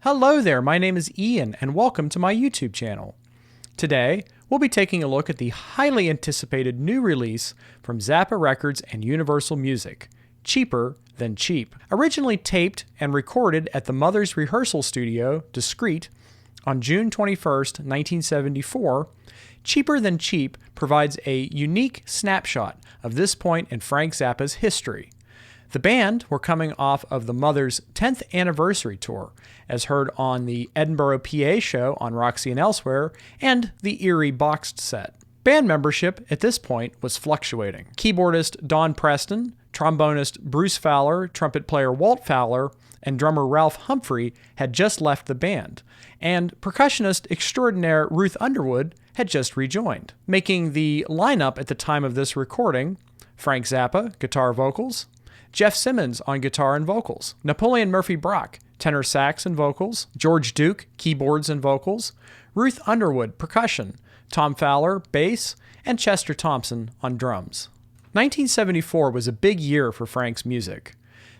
Hello there, my name is Ian, and welcome to my YouTube channel. Today, we'll be taking a look at the highly anticipated new release from Zappa Records and Universal Music, Cheaper Than Cheap. Originally taped and recorded at the Mother's Rehearsal Studio, Discreet, on June 21st, 1974, Cheaper Than Cheap provides a unique snapshot of this point in Frank Zappa's history. The band were coming off of the Mother's 10th anniversary tour, as heard on the Edinburgh PA show on Roxy and Elsewhere, and the Erie boxed set. Band membership at this point was fluctuating. Keyboardist Don Preston, trombonist Bruce Fowler, trumpet player Walt Fowler, and drummer Ralph Humphrey had just left the band, and percussionist extraordinaire Ruth Underwood had just rejoined. Making the lineup at the time of this recording: Frank Zappa, guitar vocals; Jeff Simmons on guitar and vocals; Napoleon Murphy Brock, tenor sax and vocals; George Duke, keyboards and vocals; Ruth Underwood, percussion; Tom Fowler, bass; and Chester Thompson on drums. 1974 was a big year for Frank's music.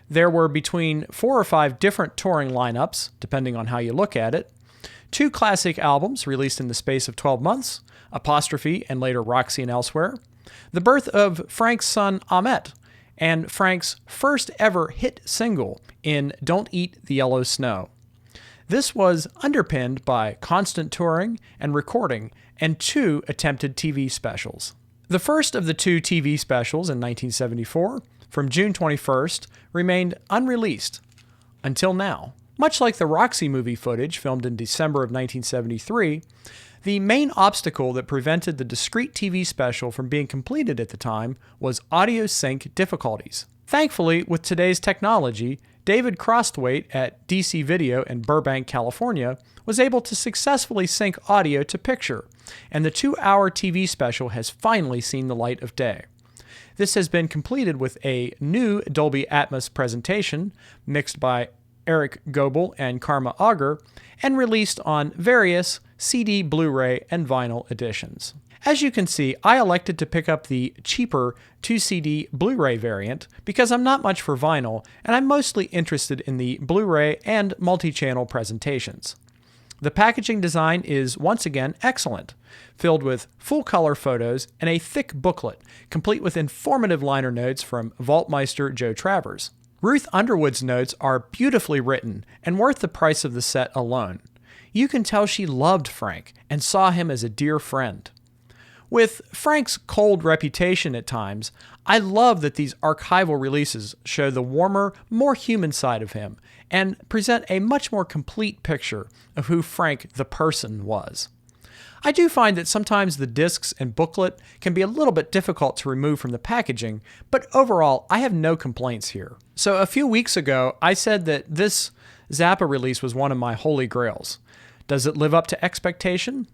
There were between 4 or 5 different touring lineups, depending on how you look at it, 2 classic albums released in the space of 12 months, Apostrophe and later Roxy and Elsewhere, the birth of Frank's son Ahmet, and Frank's first ever hit single in Don't Eat the Yellow Snow. This was underpinned by constant touring and recording and 2 attempted TV specials. The first of the 2 TV specials in 1974, from June 21st, remained unreleased until now. Much like the Roxy movie footage filmed in December of 1973, the main obstacle that prevented the discrete TV special from being completed at the time was audio sync difficulties. Thankfully, with today's technology, David Crosthwaite at DC Video in Burbank, California, was able to successfully sync audio to picture, and the 2-hour TV special has finally seen the light of day. This has been completed with a new Dolby Atmos presentation, mixed by Eric Goebel and Karma Auger, and released on various CD, Blu-ray, and vinyl editions. As you can see, I elected to pick up the cheaper 2-CD Blu-ray variant because I'm not much for vinyl, and I'm mostly interested in the Blu-ray and multi-channel presentations. The packaging design is once again excellent, filled with full-color photos and a thick booklet, complete with informative liner notes from vaultmeister Joe Travers. Ruth Underwood's notes are beautifully written and worth the price of the set alone. You can tell she loved Frank and saw him as a dear friend. With Frank's cold reputation at times, I love that these archival releases show the warmer, more human side of him and present a much more complete picture of who Frank the person was. I do find that sometimes the discs and booklet can be a little bit difficult to remove from the packaging, but overall, I have no complaints here. So a few weeks ago, I said that this Zappa release was one of my holy grails. Does it live up to expectation?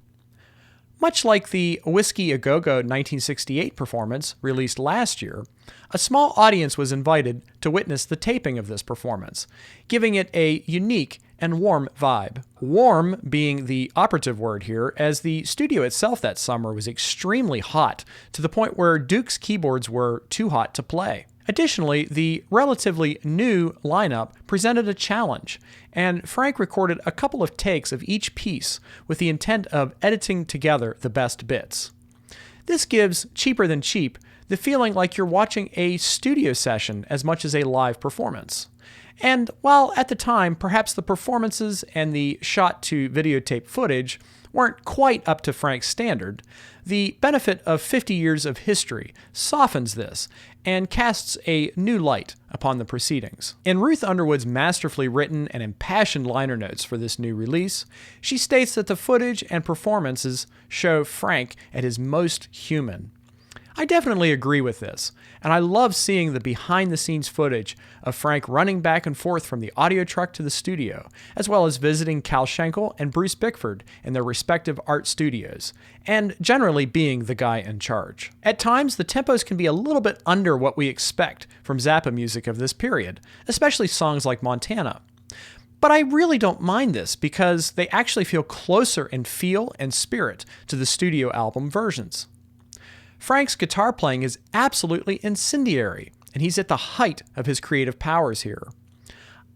Much like the Whiskey A Go-Go 1968 performance released last year, a small audience was invited to witness the taping of this performance, giving it a unique and warm vibe. Warm being the operative word here, as the studio itself that summer was extremely hot, to the point where Duke's keyboards were too hot to play. Additionally, the relatively new lineup presented a challenge, and Frank recorded a couple of takes of each piece with the intent of editing together the best bits. This gives Cheaper Than Cheap the feeling like you're watching a studio session as much as a live performance. And while at the time perhaps the performances and the shot-to-videotape footage weren't quite up to Frank's standard, the benefit of 50 years of history softens this and casts a new light upon the proceedings. In Ruth Underwood's masterfully written and impassioned liner notes for this new release, she states that the footage and performances show Frank at his most human. I definitely agree with this, and I love seeing the behind-the-scenes footage of Frank running back and forth from the audio truck to the studio, as well as visiting Cal Schenkel and Bruce Bickford in their respective art studios, and generally being the guy in charge. At times, the tempos can be a little bit under what we expect from Zappa music of this period, especially songs like Montana. But I really don't mind this because they actually feel closer in feel and spirit to the studio album versions. Frank's guitar playing is absolutely incendiary, and he's at the height of his creative powers here.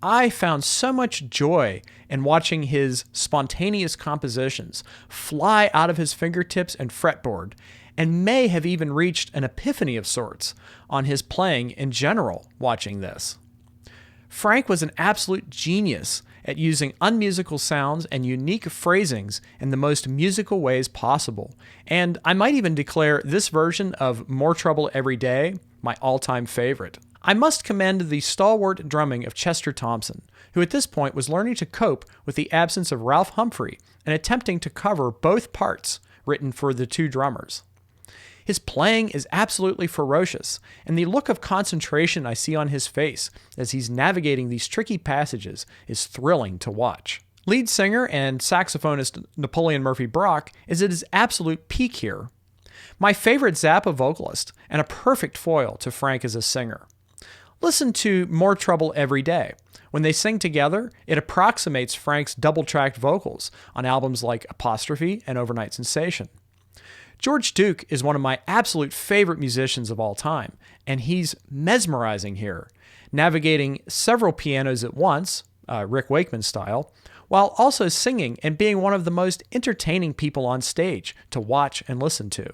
I found so much joy in watching his spontaneous compositions fly out of his fingertips and fretboard, and may have even reached an epiphany of sorts on his playing in general watching this. Frank was an absolute genius at using unmusical sounds and unique phrasings in the most musical ways possible, and I might even declare this version of More Trouble Every Day my all-time favorite. I must commend the stalwart drumming of Chester Thompson, who at this point was learning to cope with the absence of Ralph Humphrey and attempting to cover both parts written for the two drummers. His playing is absolutely ferocious, and the look of concentration I see on his face as he's navigating these tricky passages is thrilling to watch. Lead singer and saxophonist Napoleon Murphy Brock is at his absolute peak here. My favorite Zappa vocalist, and a perfect foil to Frank as a singer. Listen to More Trouble Every Day. When they sing together, it approximates Frank's double-tracked vocals on albums like Apostrophe and Overnight Sensation. George Duke is one of my absolute favorite musicians of all time, and he's mesmerizing here, navigating several pianos at once, Rick Wakeman style, while also singing and being one of the most entertaining people on stage to watch and listen to.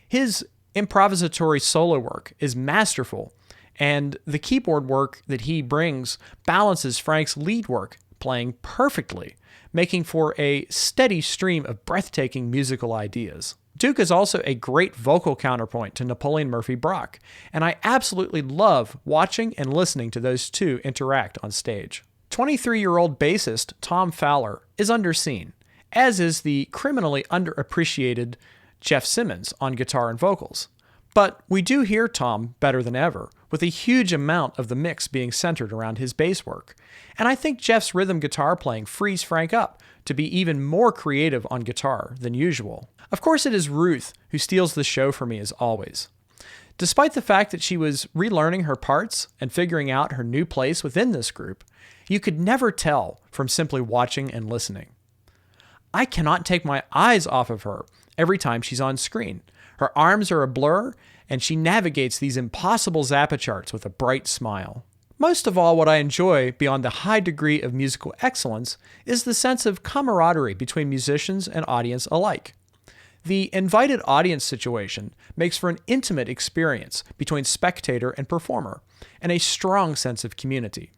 His improvisatory solo work is masterful, and the keyboard work that he brings balances Frank's lead work playing perfectly, making for a steady stream of breathtaking musical ideas. Duke is also a great vocal counterpoint to Napoleon Murphy Brock, and I absolutely love watching and listening to those two interact on stage. 23-year-old bassist Tom Fowler is underseen, as is the criminally underappreciated Jeff Simmons on guitar and vocals. But we do hear Tom better than ever, with a huge amount of the mix being centered around his bass work. And I think Jeff's rhythm guitar playing frees Frank up to be even more creative on guitar than usual. Of course, it is Ruth who steals the show for me as always. Despite the fact that she was relearning her parts and figuring out her new place within this group, you could never tell from simply watching and listening. I cannot take my eyes off of her every time she's on screen. Her arms are a blur, and she navigates these impossible Zappa charts with a bright smile. Most of all, what I enjoy beyond the high degree of musical excellence is the sense of camaraderie between musicians and audience alike. The invited audience situation makes for an intimate experience between spectator and performer, and a strong sense of community.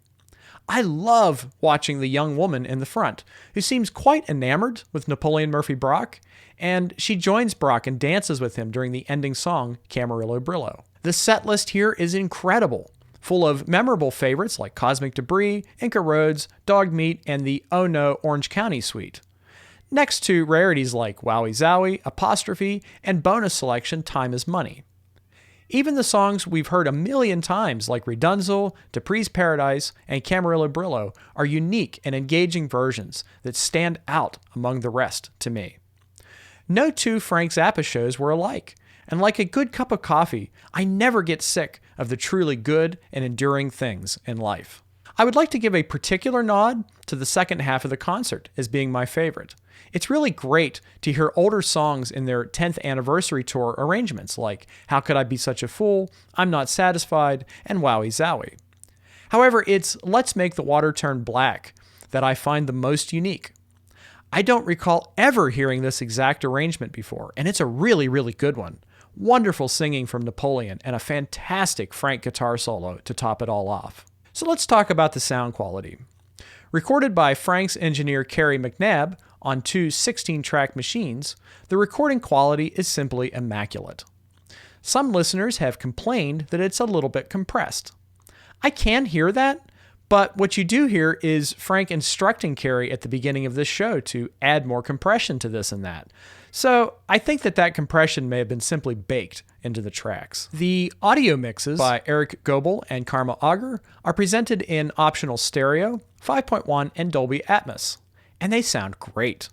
I love watching the young woman in the front, who seems quite enamored with Napoleon Murphy Brock, and she joins Brock and dances with him during the ending song, Camarillo Brillo. The set list here is incredible, full of memorable favorites like Cosmic Debris, Inca Roads, Dog Meat, and the Oh No Orange County Suite, next to rarities like Wowie Zowie, Apostrophe, and bonus selection Time is Money. Even the songs we've heard a million times like Redunzel, Dupree's Paradise, and Camarillo Brillo are unique and engaging versions that stand out among the rest to me. No two Frank Zappa shows were alike, and like a good cup of coffee, I never get sick of the truly good and enduring things in life. I would like to give a particular nod to the second half of the concert as being my favorite. It's really great to hear older songs in their 10th anniversary tour arrangements like How Could I Be Such a Fool, I'm Not Satisfied, and Wowie Zowie. However, it's Let's Make the Water Turn Black that I find the most unique. I don't recall ever hearing this exact arrangement before, and it's a really, really good one. Wonderful singing from Napoleon and a fantastic Frank guitar solo to top it all off. So let's talk about the sound quality. Recorded by Frank's engineer Kerry McNabb on two 16-track machines, the recording quality is simply immaculate. Some listeners have complained that it's a little bit compressed. I can hear that, but what you do hear is Frank instructing Kerry at the beginning of this show to add more compression to this and that. So I think that compression may have been simply baked into the tracks. The audio mixes by Eric Goebel and Karma Auger are presented in optional stereo, 5.1, and Dolby Atmos, and they sound great.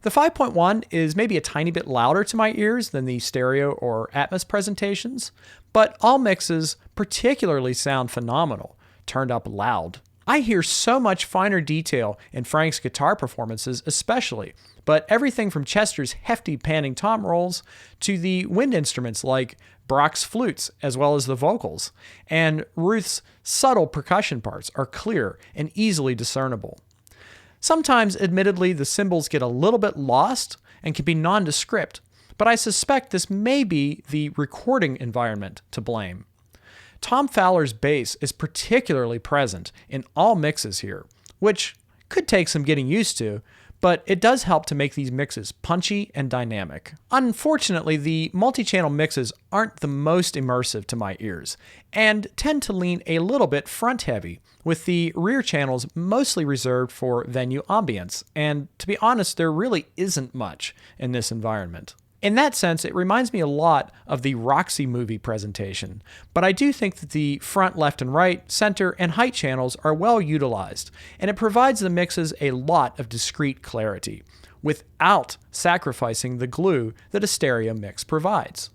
The 5.1 is maybe a tiny bit louder to my ears than the stereo or Atmos presentations, but all mixes particularly sound phenomenal, turned up loud. I hear so much finer detail in Frank's guitar performances especially, but everything from Chester's hefty panning tom rolls to the wind instruments like Brock's flutes as well as the vocals, and Ruth's subtle percussion parts are clear and easily discernible. Sometimes, admittedly, the cymbals get a little bit lost and can be nondescript, but I suspect this may be the recording environment to blame. Tom Fowler's bass is particularly present in all mixes here, which could take some getting used to, but it does help to make these mixes punchy and dynamic. Unfortunately, the multi-channel mixes aren't the most immersive to my ears, and tend to lean a little bit front-heavy, with the rear channels mostly reserved for venue ambience, and to be honest, there really isn't much in this environment. In that sense, it reminds me a lot of the Roxy movie presentation, but I do think that the front, left, and right, center, and height channels are well utilized, and it provides the mixes a lot of discrete clarity, without sacrificing the glue that a stereo mix provides.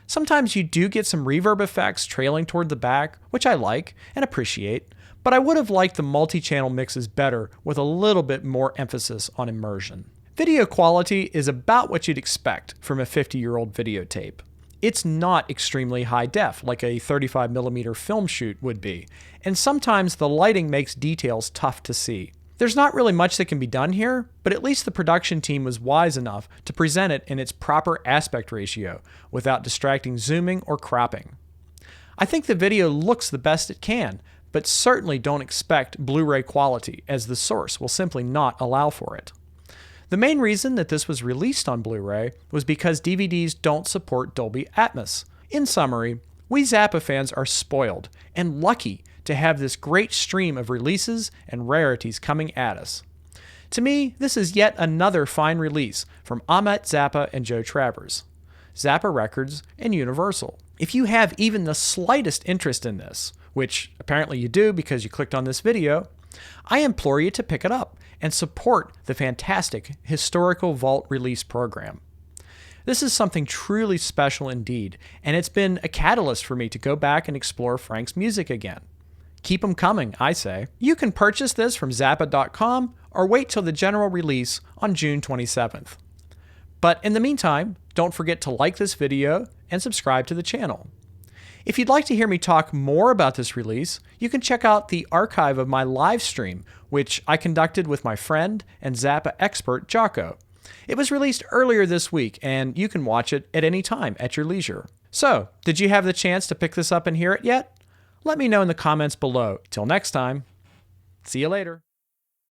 Sometimes you do get some reverb effects trailing toward the back, which I like and appreciate, but I would have liked the multi-channel mixes better with a little bit more emphasis on immersion. Video quality is about what you'd expect from a 50-year-old videotape. It's not extremely high def like a 35mm film shoot would be, and sometimes the lighting makes details tough to see. There's not really much that can be done here, but at least the production team was wise enough to present it in its proper aspect ratio without distracting zooming or cropping. I think the video looks the best it can, but certainly don't expect Blu-ray quality, as the source will simply not allow for it. The main reason that this was released on Blu-ray was because DVDs don't support Dolby Atmos. In summary, we Zappa fans are spoiled and lucky to have this great stream of releases and rarities coming at us. To me, this is yet another fine release from Ahmet Zappa and Joe Travers, Zappa Records, and Universal. If you have even the slightest interest in this, which apparently you do because you clicked on this video, I implore you to pick it up and support the fantastic Historical Vault release program. This is something truly special indeed, and it's been a catalyst for me to go back and explore Frank's music again. Keep them coming, I say. You can purchase this from Zappa.com or wait till the general release on June 27th. But in the meantime, don't forget to like this video and subscribe to the channel. If you'd like to hear me talk more about this release, you can check out the archive of my live stream, which I conducted with my friend and Zappa expert, Jocko. It was released earlier this week, and you can watch it at any time at your leisure. So, did you have the chance to pick this up and hear it yet? Let me know in the comments below. Till next time, see you later.